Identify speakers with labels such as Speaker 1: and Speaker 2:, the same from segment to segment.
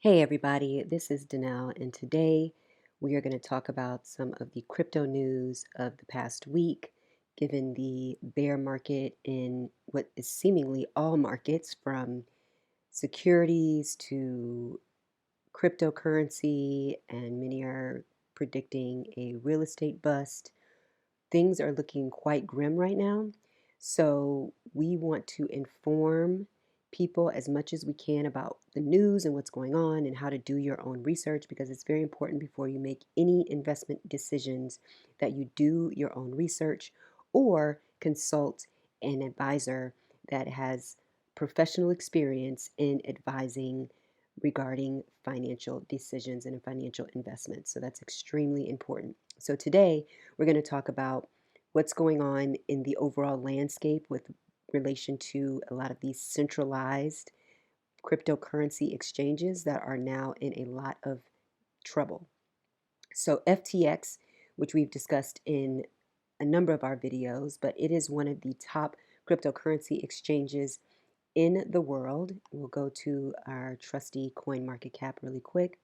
Speaker 1: Hey everybody, this is Danelle, and today we are going to talk about some of the crypto news of the past week, given the bear market in what is seemingly all markets, from securities to cryptocurrency, and many are predicting a real estate bust. Things are looking quite grim right now. So we want to inform people as much as we can about the news and what's going on and how to do your own research, because it's very important before you make any investment decisions that you do your own research or consult an advisor that has professional experience in advising regarding financial decisions and financial investments. So that's extremely important. So today we're going to talk about what's going on in the overall landscape with relation to a lot of these centralized cryptocurrency exchanges that are now in a lot of trouble. So FTX, which we've discussed in a number of our videos, but it is one of the top cryptocurrency exchanges in the world. We'll go to our trusty coin market cap really quick.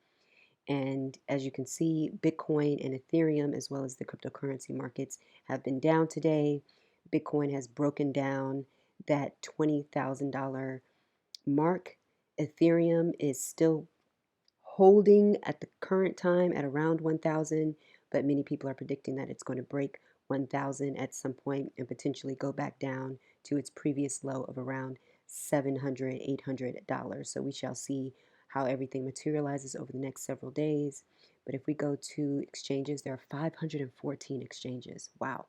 Speaker 1: And as you can see, Bitcoin and Ethereum, as well as the cryptocurrency markets, have been down today. Bitcoin has broken down that $20,000 mark. Ethereum is still holding at the current time at around 1,000, but many people are predicting that it's going to break 1,000 at some point and potentially go back down to its previous low of around $700, $800. So we shall see how everything materializes over the next several days. But if we go to exchanges, there are 514 exchanges. Wow.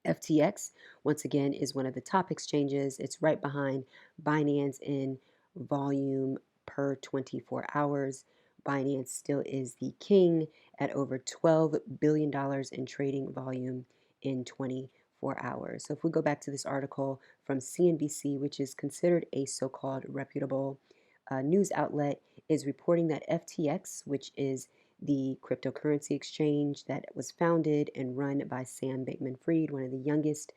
Speaker 1: FTX, once again, is one of the top exchanges. It's right behind Binance in volume per 24 hours. Binance still is the king at over $12 billion in trading volume in 24 hours. So if we go back to this article from CNBC, which is considered a so-called reputable news outlet, is reporting that FTX, which is the cryptocurrency exchange that was founded and run by Sam Bankman-Fried, one of the youngest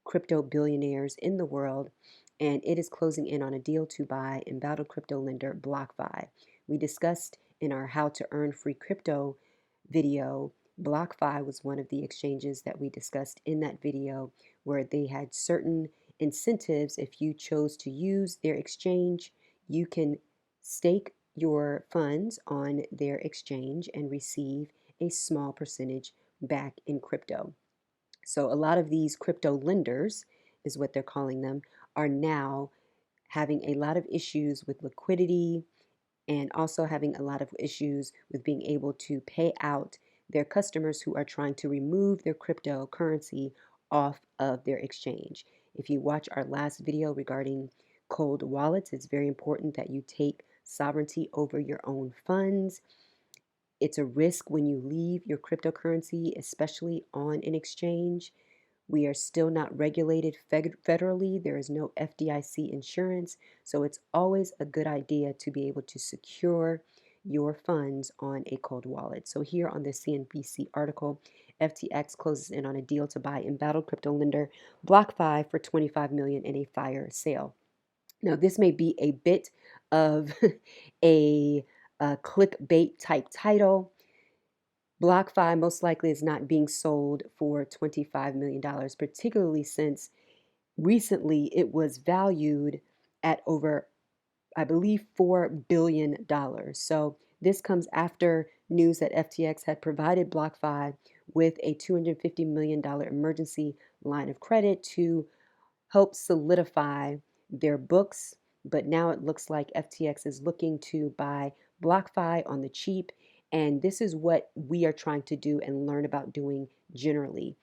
Speaker 1: crypto billionaires in the world, and it is closing in on a deal to buy embattled crypto lender BlockFi. We discussed in our How to Earn Free Crypto video, BlockFi was one of the exchanges that we discussed in that video, where they had certain incentives. If you chose to use their exchange, you can stake your funds on their exchange and receive a small percentage back in crypto. So a lot of these crypto lenders, is what they're calling them, are now having a lot of issues with liquidity and also having a lot of issues with being able to pay out their customers who are trying to remove their cryptocurrency off of their exchange. If you watch our last video regarding cold wallets, it's very important that you take sovereignty over your own funds. It's a risk when you leave your cryptocurrency, especially on an exchange. We are still not regulated federally. There is no FDIC insurance. So it's always a good idea to be able to secure your funds on a cold wallet. So here on the CNBC article, FTX closes in on a deal to buy embattled crypto lender BlockFi for $25 million in a fire sale. Now, this may be a bit of a clickbait type title. BlockFi most likely is not being sold for $25 million, particularly since recently it was valued at over, I believe, $4 billion. So this comes after news that FTX had provided BlockFi with a $250 million emergency line of credit to help solidify their books. But now it looks like FTX is looking to buy BlockFi on the cheap. And this is what we are trying to do and learn about doing generally.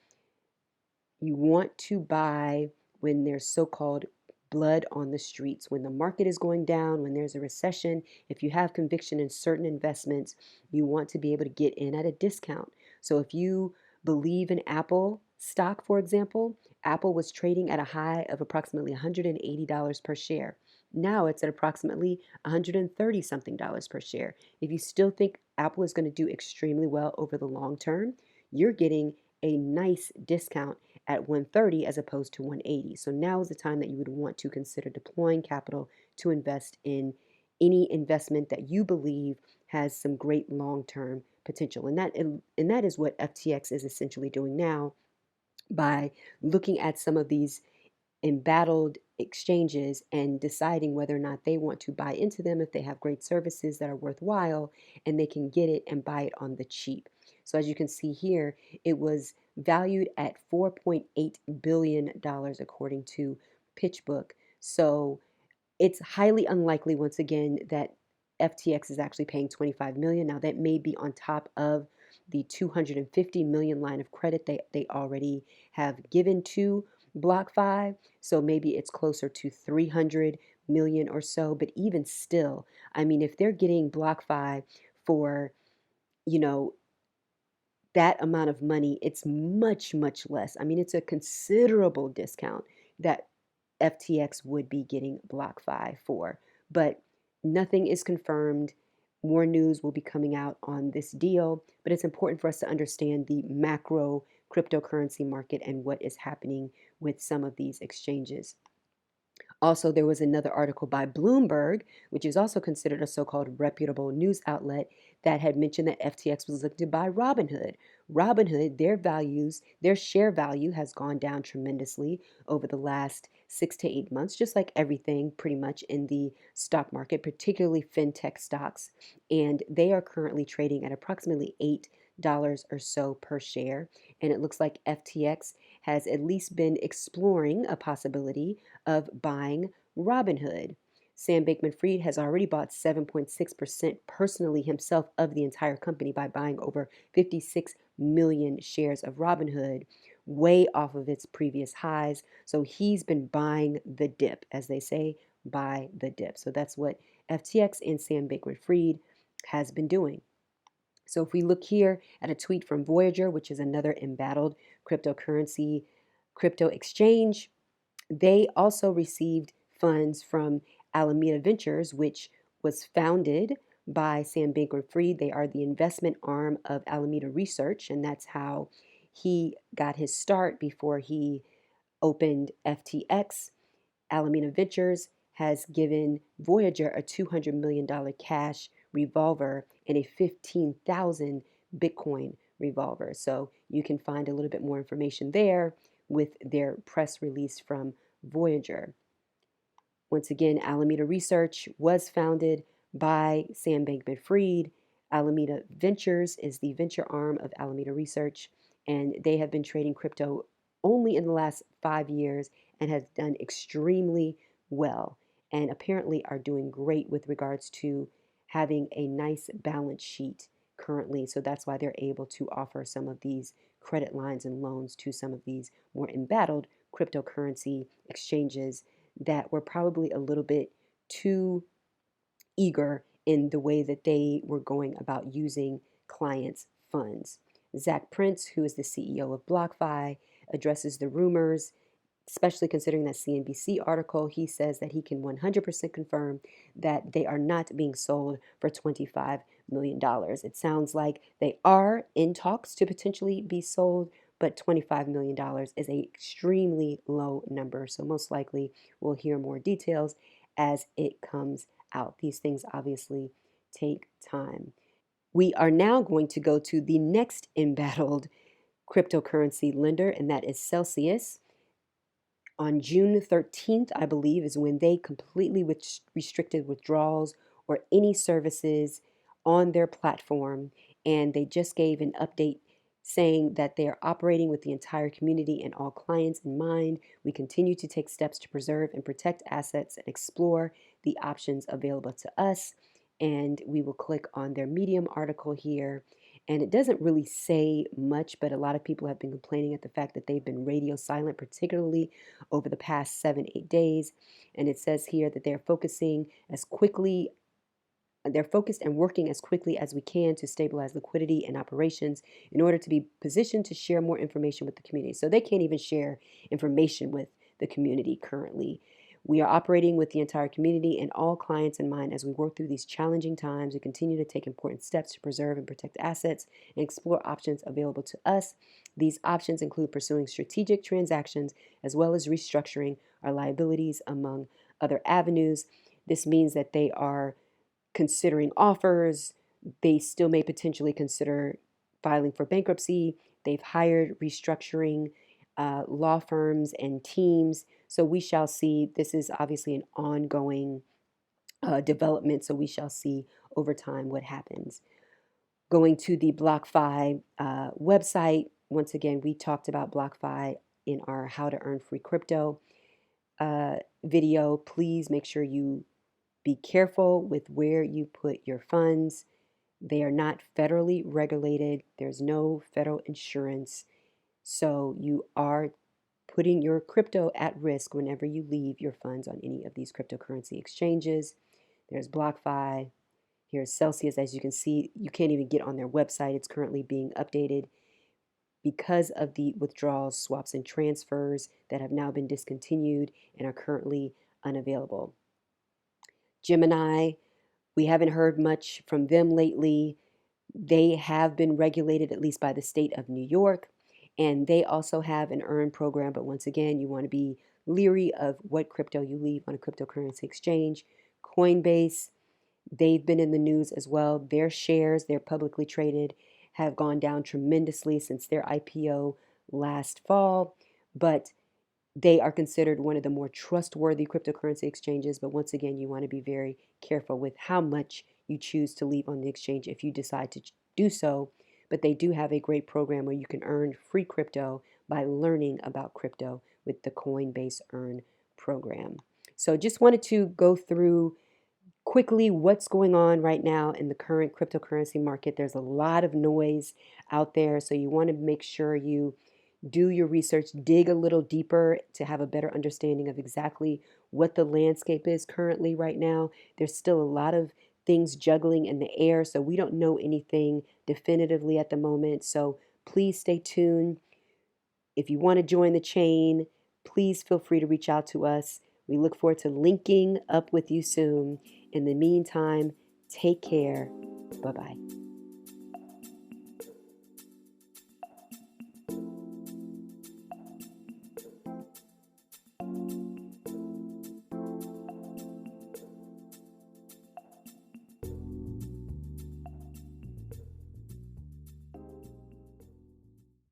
Speaker 1: You want to buy when there's so-called blood on the streets, when the market is going down, when there's a recession. If you have conviction in certain investments, you want to be able to get in at a discount. So if you believe in Apple stock, for example, Apple was trading at a high of approximately $180 per share. Now it's at approximately 130 something dollars per share. If you still think Apple is going to do extremely well over the long term, you're getting a nice discount at 130 as opposed to 180. So now is the time that you would want to consider deploying capital to invest in any investment that you believe has some great long-term potential. And that is what FTX is essentially doing now by looking at some of these embattled exchanges and deciding whether or not they want to buy into them if they have great services that are worthwhile and they can get it and buy it on the cheap. So as you can see here, it was valued at $4.8 billion according to PitchBook. So it's highly unlikely, once again, that FTX is actually paying 25 million. Now that may be on top of the 250 million line of credit they already have given to BlockFi. So maybe it's closer to 300 million or so. But even still, I mean, if they're getting BlockFi for, you know, that amount of money, it's much, much less. I mean, it's a considerable discount that FTX would be getting BlockFi for. But nothing is confirmed. More news will be coming out on this deal, but it's important for us to understand the macro cryptocurrency market and what is happening with some of these exchanges. Also, there was another article by Bloomberg, which is also considered a so-called reputable news outlet, that had mentioned that FTX was looking to buy Robinhood. Robinhood, their share value has gone down tremendously over the last 6 to 8 months, just like everything pretty much in the stock market, particularly fintech stocks. And they are currently trading at approximately $8 or so per share. And it looks like FTX has at least been exploring a possibility of buying Robinhood. Sam Bankman-Fried has already bought 7.6% personally himself of the entire company by buying over 56 million shares of Robinhood, way off of its previous highs. So he's been buying the dip, as they say, buy the dip. So that's what FTX and Sam Bankman-Fried has been doing. So if we look here at a tweet from Voyager, which is another embattled cryptocurrency crypto exchange, they also received funds from Alameda Ventures, which was founded by Sam Bankman-Fried. They are the investment arm of Alameda Research, and that's how he got his start before he opened FTX. Alameda Ventures has given Voyager a $200 million cash revolver and a 15,000 Bitcoin revolver. So you can find a little bit more information there with their press release from Voyager. Once again, Alameda Research was founded by Sam Bankman-Fried. Alameda Ventures is the venture arm of Alameda Research, and they have been trading crypto only in the last 5 years and has done extremely well, and apparently are doing great with regards to having a nice balance sheet currently. So that's why they're able to offer some of these credit lines and loans to some of these more embattled cryptocurrency exchanges that were probably a little bit too eager in the way that they were going about using clients' funds. Zach Prince, who is the CEO of BlockFi, addresses the rumors, especially considering that CNBC article. He says that he can 100% confirm that they are not being sold for $25 million. It sounds like they are in talks to potentially be sold, but $25 million is an extremely low number. So most likely we'll hear more details as it comes out. These things obviously take time. We are now going to go to the next embattled cryptocurrency lender, and that is Celsius. On June 13th, I believe, is when they completely restricted withdrawals or any services on their platform. And they just gave an update saying that they are operating with the entire community and all clients in mind. We continue to take steps to preserve and protect assets and explore the options available to us. And we will click on their Medium article here. And it doesn't really say much, but a lot of people have been complaining at the fact that they've been radio silent, particularly over the past 7-8 days. And it says here that they're focused and working as quickly as we can to stabilize liquidity and operations in order to be positioned to share more information with the community. So they can't even share information with the community currently. We are operating with the entire community and all clients in mind as we work through these challenging times. We continue to take important steps to preserve and protect assets and explore options available to us. These options include pursuing strategic transactions as well as restructuring our liabilities, among other avenues. This means that they are considering offers. They still may potentially consider filing for bankruptcy. They've hired restructuring law firms and teams. So we shall see. This is obviously an ongoing development. So we shall see over time what happens. Going to the BlockFi website. Once again, we talked about BlockFi in our How to Earn Free Crypto video. Please make sure you be careful with where you put your funds. They are not federally regulated. There's no federal insurance. So you are putting your crypto at risk whenever you leave your funds on any of these cryptocurrency exchanges. There's BlockFi. Here's Celsius. As you can see, you can't even get on their website. It's currently being updated because of the withdrawals, swaps, and transfers that have now been discontinued and are currently unavailable. Gemini, we haven't heard much from them lately. They have been regulated, at least by the state of New York, and they also have an earn program. But once again, you want to be leery of what crypto you leave on a cryptocurrency exchange. Coinbase, they've been in the news as well. Their shares, they're publicly traded, have gone down tremendously since their IPO last fall, but they are considered one of the more trustworthy cryptocurrency exchanges. But once again, you want to be very careful with how much you choose to leave on the exchange if you decide to do so. But they do have a great program where you can earn free crypto by learning about crypto with the Coinbase Earn program. So just wanted to go through quickly what's going on right now in the current cryptocurrency market. There's a lot of noise out there, so you want to make sure you do your research, dig a little deeper to have a better understanding of exactly what the landscape is currently right now. There's still a lot of things juggling in the air, so we don't know anything definitively at the moment. So please stay tuned. If you want to join the chain, please feel free to reach out to us. We look forward to linking up with you soon. In the meantime, take care. Bye bye.